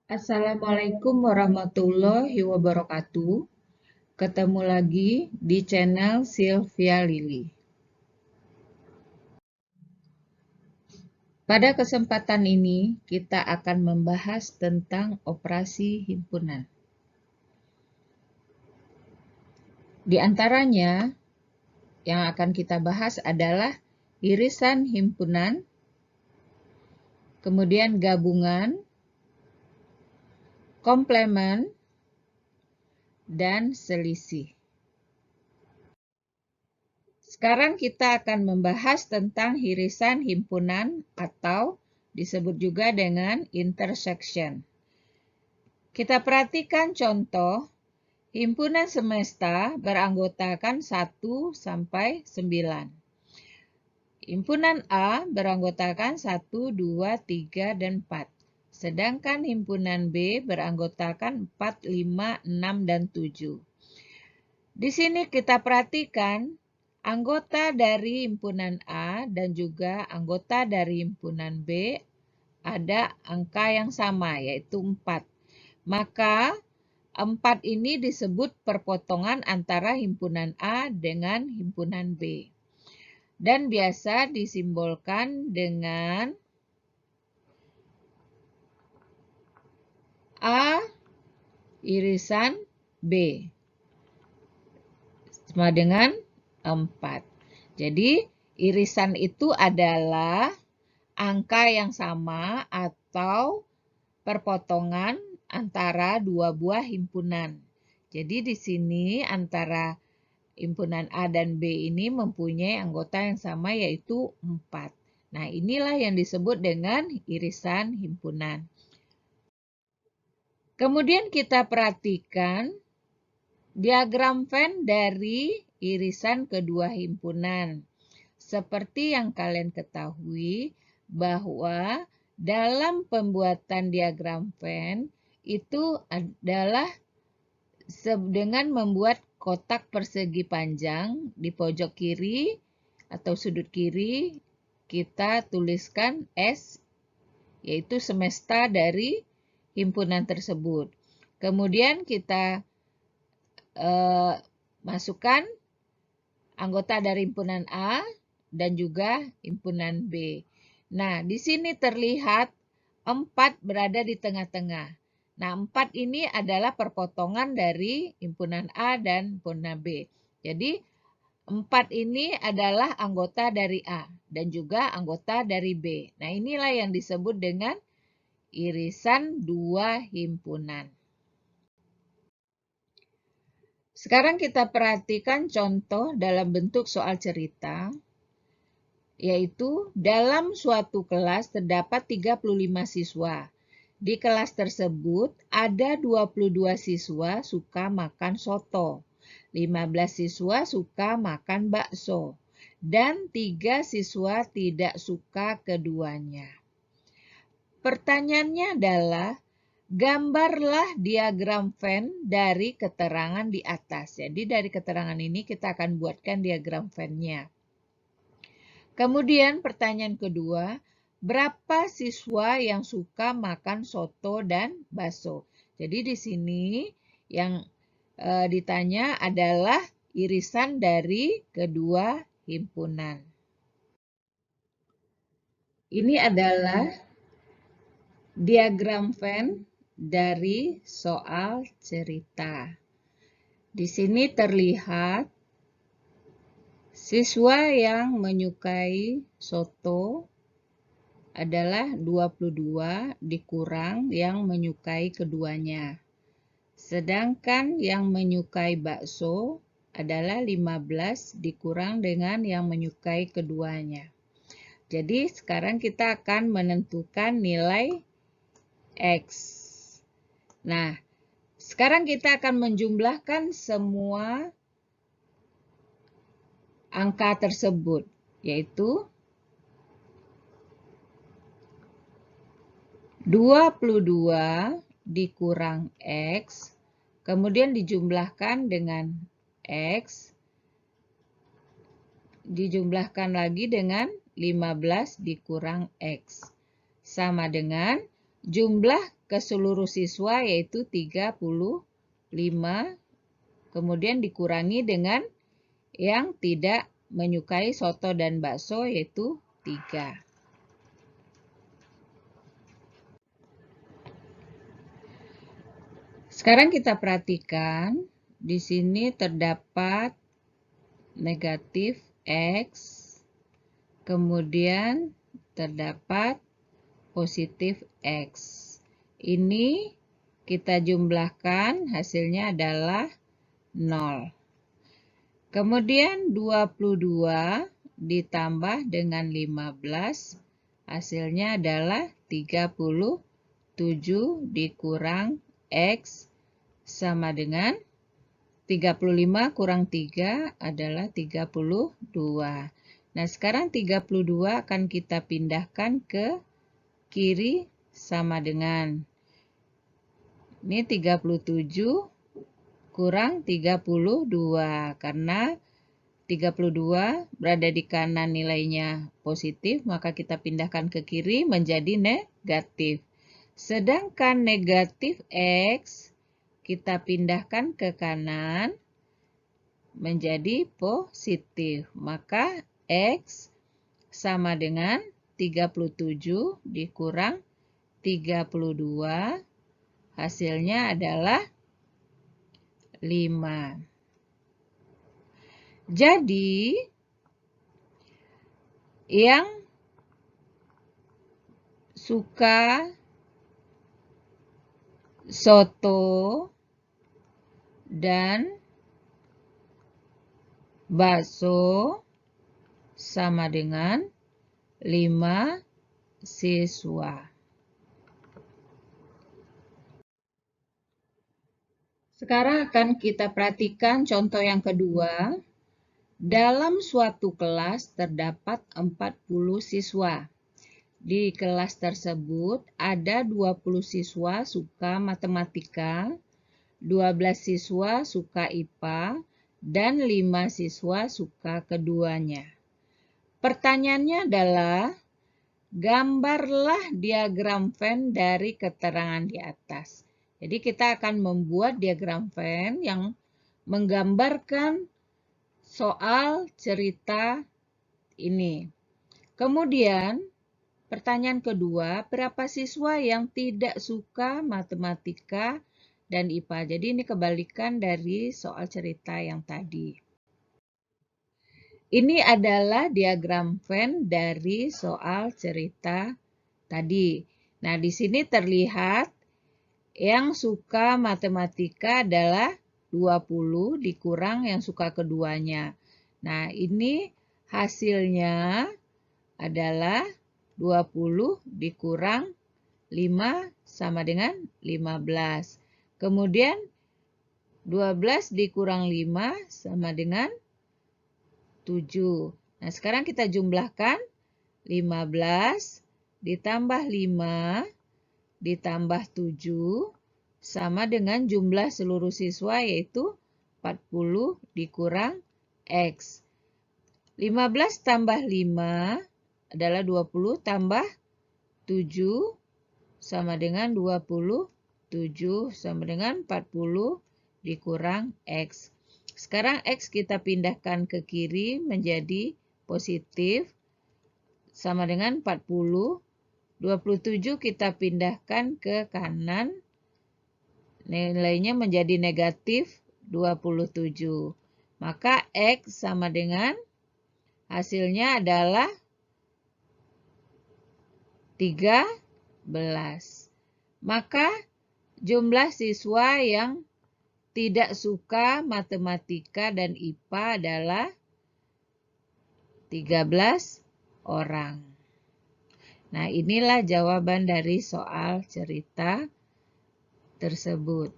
Assalamualaikum warahmatullahi wabarakatuh. Ketemu lagi di channel Sylvia Lily. Pada kesempatan ini, kita akan membahas tentang operasi himpunan. Di antaranya, yang akan kita bahas adalah irisan himpunan, kemudian gabungan, komplement, dan selisih. Sekarang kita akan membahas tentang irisan himpunan atau disebut juga dengan intersection. Kita perhatikan contoh, himpunan semesta beranggotakan 1 sampai 9. Himpunan A beranggotakan 1, 2, 3, dan 4. Sedangkan himpunan B beranggotakan 4, 5, 6, dan 7. Di sini kita perhatikan anggota dari himpunan A dan juga anggota dari himpunan B ada angka yang sama, yaitu 4. Maka 4 ini disebut perpotongan antara himpunan A dengan himpunan B. Dan biasa disimbolkan dengan A irisan B. Sama dengan 4. Jadi, irisan itu adalah angka yang sama atau perpotongan antara dua buah himpunan. Jadi, di sini antara himpunan A dan B ini mempunyai anggota yang sama yaitu 4. Nah, inilah yang disebut dengan irisan himpunan. Kemudian kita perhatikan diagram Venn dari irisan kedua himpunan. Seperti yang kalian ketahui bahwa dalam pembuatan diagram Venn itu adalah dengan membuat kotak persegi panjang di pojok kiri atau sudut kiri kita tuliskan S, yaitu semesta dari himpunan tersebut. Kemudian kita masukkan anggota dari himpunan A dan juga himpunan B. Nah, di sini terlihat 4 berada di tengah-tengah. Nah, 4 ini adalah perpotongan dari himpunan A dan himpunan B. Jadi, 4 ini adalah anggota dari A dan juga anggota dari B. Nah, inilah yang disebut dengan irisan dua himpunan. Sekarang kita perhatikan contoh dalam bentuk soal cerita, yaitu dalam suatu kelas terdapat 35 siswa. Di kelas tersebut ada 22 siswa suka makan soto, 15 siswa suka makan bakso, dan 3 siswa tidak suka keduanya. Pertanyaannya adalah, gambarlah diagram Venn dari keterangan di atas. Jadi dari keterangan ini kita akan buatkan diagram Venn-nya. Kemudian pertanyaan kedua, berapa siswa yang suka makan soto dan bakso? Jadi di sini yang ditanya adalah irisan dari kedua himpunan. Ini adalah diagram Venn dari soal cerita. Di sini terlihat siswa yang menyukai soto adalah 22 dikurang yang menyukai keduanya. Sedangkan yang menyukai bakso adalah 15 dikurang dengan yang menyukai keduanya. Jadi sekarang kita akan menentukan nilai X. Nah, sekarang kita akan menjumlahkan semua angka tersebut, yaitu 22 dikurang X, kemudian dijumlahkan dengan X, dijumlahkan lagi dengan 15 dikurang X. Sama dengan jumlah ke seluruh siswa yaitu 35, kemudian dikurangi dengan yang tidak menyukai soto dan bakso yaitu 3. Sekarang kita perhatikan, di sini terdapat negatif X, kemudian terdapat positif X. Ini kita jumlahkan, hasilnya adalah 0. Kemudian 22 ditambah dengan 15, hasilnya adalah 37 dikurang X sama dengan 35 kurang 3 adalah 32. Nah, sekarang 32 akan kita pindahkan ke kiri sama dengan. Ini 37 kurang 32. Karena 32 berada di kanan nilainya positif, maka kita pindahkan ke kiri menjadi negatif. Sedangkan negatif X kita pindahkan ke kanan menjadi positif. Maka X sama dengan 37 dikurang 32, hasilnya adalah 5. Jadi, yang suka soto dan bakso sama dengan 5 siswa. Sekarang akan kita perhatikan contoh yang kedua. Dalam suatu kelas terdapat 40 siswa. Di kelas tersebut ada 20 siswa suka matematika, 12 siswa suka IPA, dan 5 siswa suka keduanya. Pertanyaannya adalah, gambarlah diagram Venn dari keterangan di atas. Jadi kita akan membuat diagram Venn yang menggambarkan soal cerita ini. Kemudian, pertanyaan kedua, berapa siswa yang tidak suka matematika dan IPA? Jadi ini kebalikan dari soal cerita yang tadi. Ini adalah diagram Venn dari soal cerita tadi. Nah, di sini terlihat yang suka matematika adalah 20 dikurang yang suka keduanya. Nah, ini hasilnya adalah 20 dikurang 5 sama dengan 15. Kemudian 12 dikurang 5 sama dengan 7. Nah, sekarang kita jumlahkan 15 ditambah 5 ditambah 7 sama dengan jumlah seluruh siswa yaitu 40 dikurang X. 15 tambah 5 adalah 20 tambah 7 sama dengan 27 sama dengan 40 dikurang X. Sekarang X kita pindahkan ke kiri menjadi positif sama dengan 40. 27 kita pindahkan ke kanan, nilainya menjadi negatif 27. Maka X sama dengan hasilnya adalah 13. Maka jumlah siswa yang tidak suka matematika dan IPA adalah 13 orang. Nah, inilah jawaban dari soal cerita tersebut.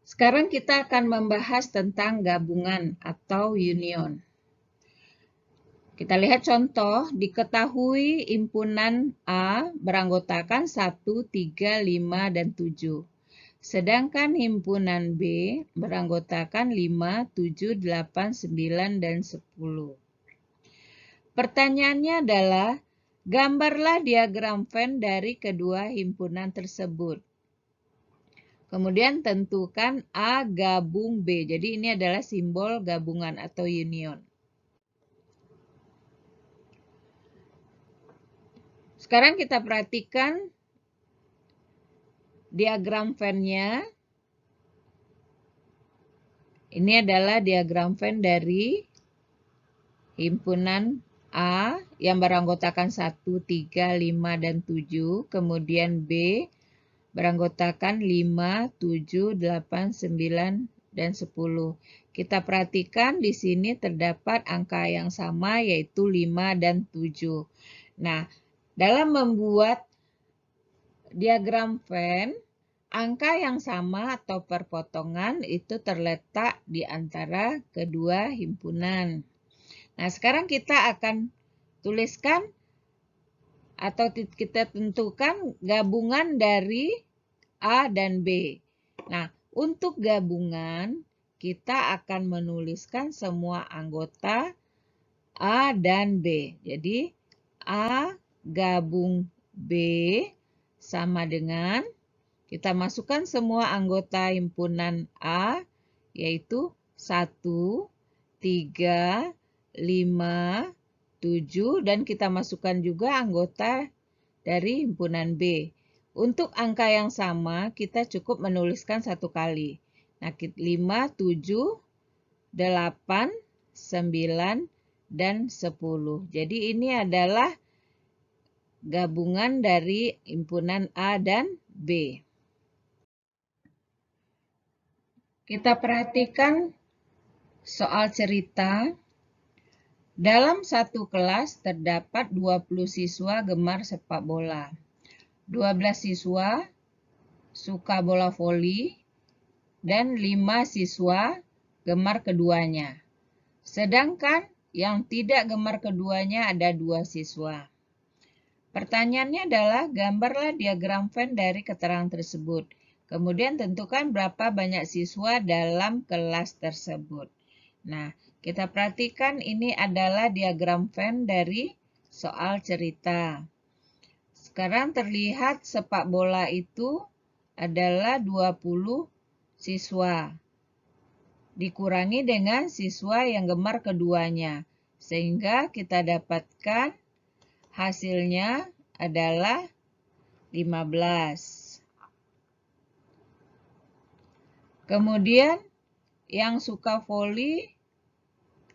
Sekarang kita akan membahas tentang gabungan atau union. Kita lihat contoh, diketahui himpunan A beranggotakan 1, 3, 5, dan 7. Sedangkan himpunan B beranggotakan 5, 7, 8, 9, dan 10. Pertanyaannya adalah, Gambarlah diagram Venn dari kedua himpunan tersebut. Kemudian tentukan A gabung B. Jadi ini adalah simbol gabungan atau union. Sekarang kita perhatikan diagram Venn-nya. Ini adalah diagram Venn dari himpunan A yang beranggotakan 1, 3, 5, dan 7. Kemudian B beranggotakan 5, 7, 8, 9, dan 10. Kita perhatikan di sini terdapat angka yang sama yaitu 5 dan 7. Nah, dalam membuat diagram Venn, angka yang sama atau perpotongan itu terletak di antara kedua himpunan. Nah, sekarang kita akan tuliskan atau kita tentukan gabungan dari A dan B. Nah, untuk gabungan, kita akan menuliskan semua anggota A dan B. Jadi, A gabung B sama dengan, kita masukkan semua anggota himpunan A, yaitu 1, 3, 5, 7, dan kita masukkan juga anggota dari himpunan B. Untuk angka yang sama, kita cukup menuliskan satu kali. Nah, 5, 7, 8, 9, dan 10. Jadi ini adalah gabungan dari himpunan A dan B. Kita perhatikan soal cerita. Dalam satu kelas terdapat 20 siswa gemar sepak bola. 12 siswa suka bola voli dan 5 siswa gemar keduanya. Sedangkan yang tidak gemar keduanya ada 2 siswa. Pertanyaannya adalah gambarlah diagram Venn dari keterangan tersebut. Kemudian tentukan berapa banyak siswa dalam kelas tersebut. Nah, kita perhatikan ini adalah diagram Venn dari soal cerita. Sekarang terlihat sepak bola itu adalah 20 siswa. Dikurangi dengan siswa yang gemar keduanya. Sehingga kita dapatkan hasilnya adalah 15. Kemudian yang suka voli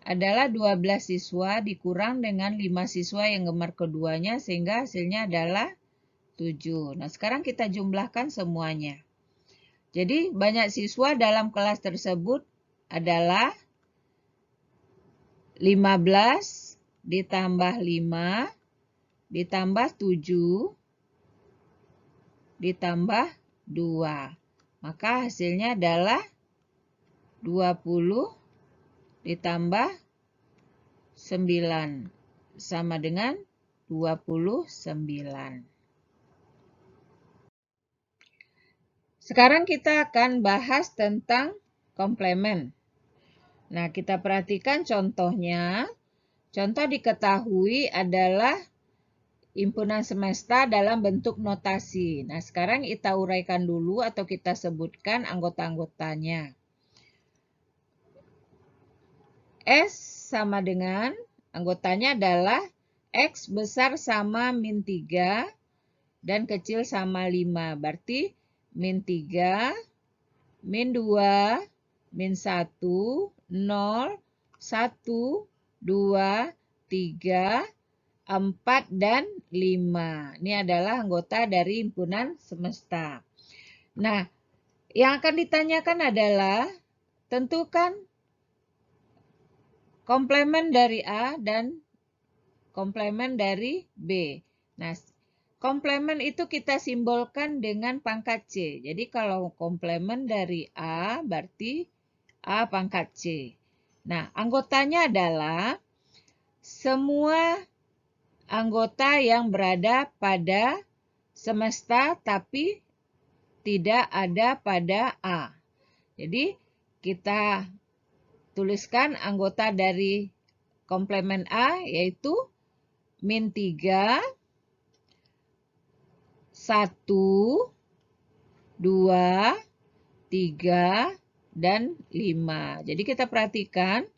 adalah 12 siswa dikurang dengan 5 siswa yang gemar keduanya sehingga hasilnya adalah 7. Nah, sekarang kita jumlahkan semuanya. Jadi banyak siswa dalam kelas tersebut adalah 15 ditambah 5 ditambah 7 ditambah 2. Maka hasilnya adalah 20 ditambah 9 sama dengan 29. Sekarang kita akan bahas tentang komplement. Nah, kita perhatikan contohnya. Contoh diketahui adalah himpunan semesta dalam bentuk notasi. Nah, sekarang kita uraikan dulu atau kita sebutkan anggota-anggotanya. S sama dengan, anggotanya adalah X besar sama min 3 dan kecil sama 5. Berarti min 3, min 2, min 1, 0, 1, 2, 3, 4, dan 5. Ini adalah anggota dari himpunan semesta. Nah, yang akan ditanyakan adalah tentukan komplement dari A dan komplement dari B. Nah, komplement itu kita simbolkan dengan pangkat C. Jadi kalau komplement dari A berarti A pangkat C. Nah, anggotanya adalah semua anggota yang berada pada semesta tapi tidak ada pada A. Jadi kita tuliskan anggota dari komplement A yaitu min 3 1, 2, 3, dan 5. Jadi kita perhatikan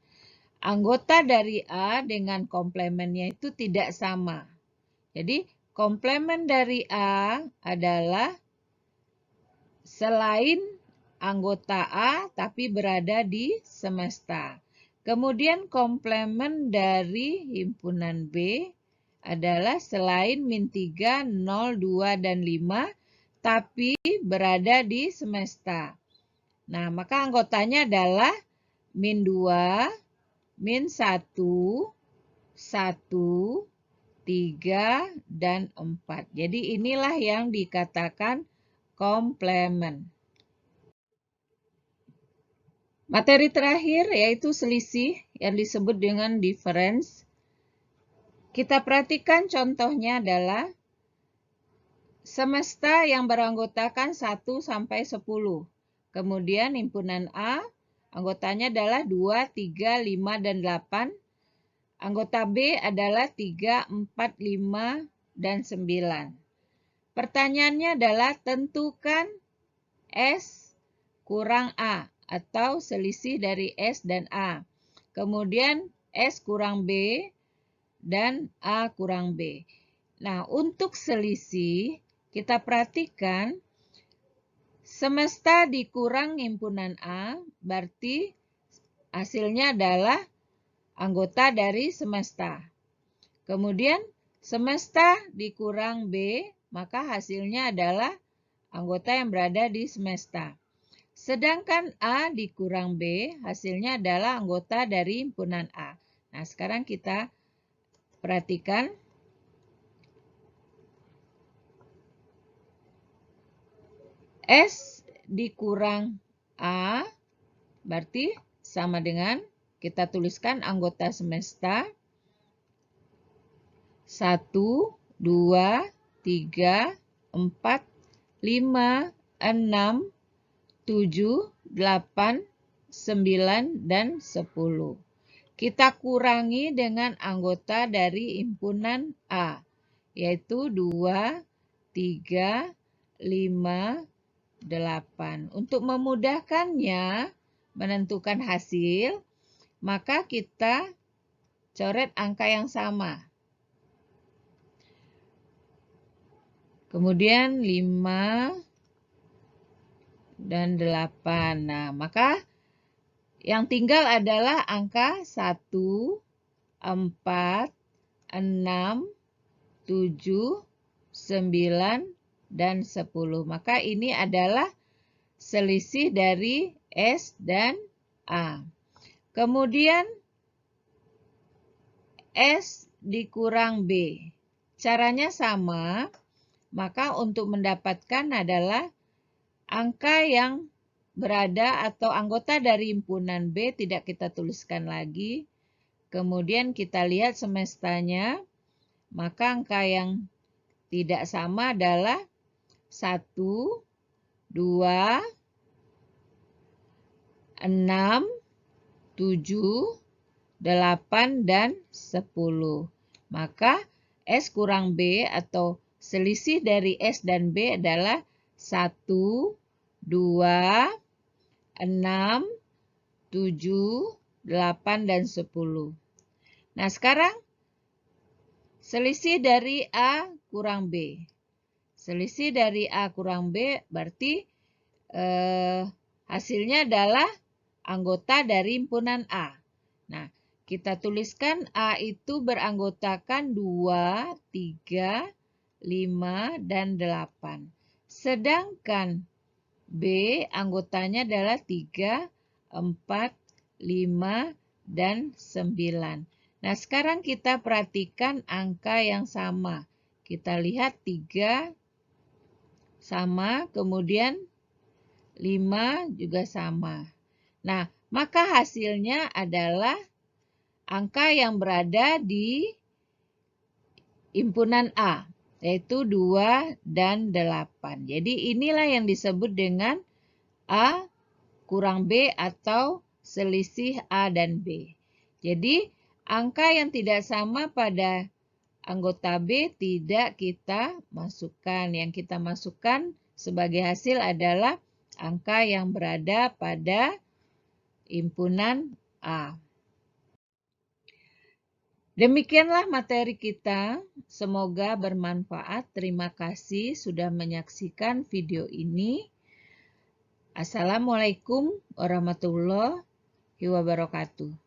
anggota dari A dengan komplemennya itu tidak sama. Jadi komplemen dari A adalah selain anggota A tapi berada di semesta. Kemudian komplemen dari himpunan B adalah selain min 3, 0, 2, dan 5 tapi berada di semesta. Nah, maka anggotanya adalah min 2, min 1, 1, 3, dan 4. Jadi inilah yang dikatakan komplemen. Materi terakhir yaitu selisih yang disebut dengan difference. Kita perhatikan contohnya adalah semesta yang beranggotakan 1 sampai 10. Kemudian himpunan A, anggotanya adalah 2, 3, 5, dan 8. Anggota B adalah 3, 4, 5, dan 9. Pertanyaannya adalah tentukan S kurang A atau selisih dari S dan A. Kemudian S kurang B dan A kurang B. Nah, untuk selisih kita perhatikan semesta dikurang himpunan A berarti hasilnya adalah anggota dari semesta. Kemudian semesta dikurang B, maka hasilnya adalah anggota yang berada di semesta. Sedangkan A dikurang B, hasilnya adalah anggota dari himpunan A. Nah, sekarang kita perhatikan. S dikurang A, berarti sama dengan kita tuliskan anggota semesta. 1, 2, 3, 4, 5, 6, 7, 8, 9, dan 10. Kita kurangi dengan anggota dari himpunan A, yaitu 2, 3, 5, 8. Untuk memudahkannya menentukan hasil, maka kita coret angka yang sama. Kemudian 5 dan 8. Nah, maka yang tinggal adalah angka 1, 4, 6, 7, 9, dan 10. Maka ini adalah selisih dari S dan A. Kemudian S dikurang B. Caranya sama, maka untuk mendapatkan adalah angka yang berada atau anggota dari himpunan B tidak kita tuliskan lagi. Kemudian kita lihat semestanya, maka angka yang tidak sama adalah 1, 2, 6, 7, 8, dan 10. Maka S kurang B atau selisih dari S dan B adalah 1, 2, 6, 7, 8, dan 10. Nah, sekarang selisih dari A kurang B. Selisih dari A kurang B berarti hasilnya adalah anggota dari himpunan A. Nah, kita tuliskan A itu beranggotakan 2, 3, 5, dan 8. Sedangkan B anggotanya adalah 3, 4, 5, dan 9. Nah, sekarang kita perhatikan angka yang sama. Kita lihat 3 sama, kemudian 5 juga sama. Nah, maka hasilnya adalah angka yang berada di himpunan A, yaitu 2 dan 8. Jadi inilah yang disebut dengan A kurang B atau selisih A dan B. Jadi angka yang tidak sama pada anggota B tidak kita masukkan. Yang kita masukkan sebagai hasil adalah angka yang berada pada himpunan A. Demikianlah materi kita. Semoga bermanfaat. Terima kasih sudah menyaksikan video ini. Assalamualaikum warahmatullahi wabarakatuh.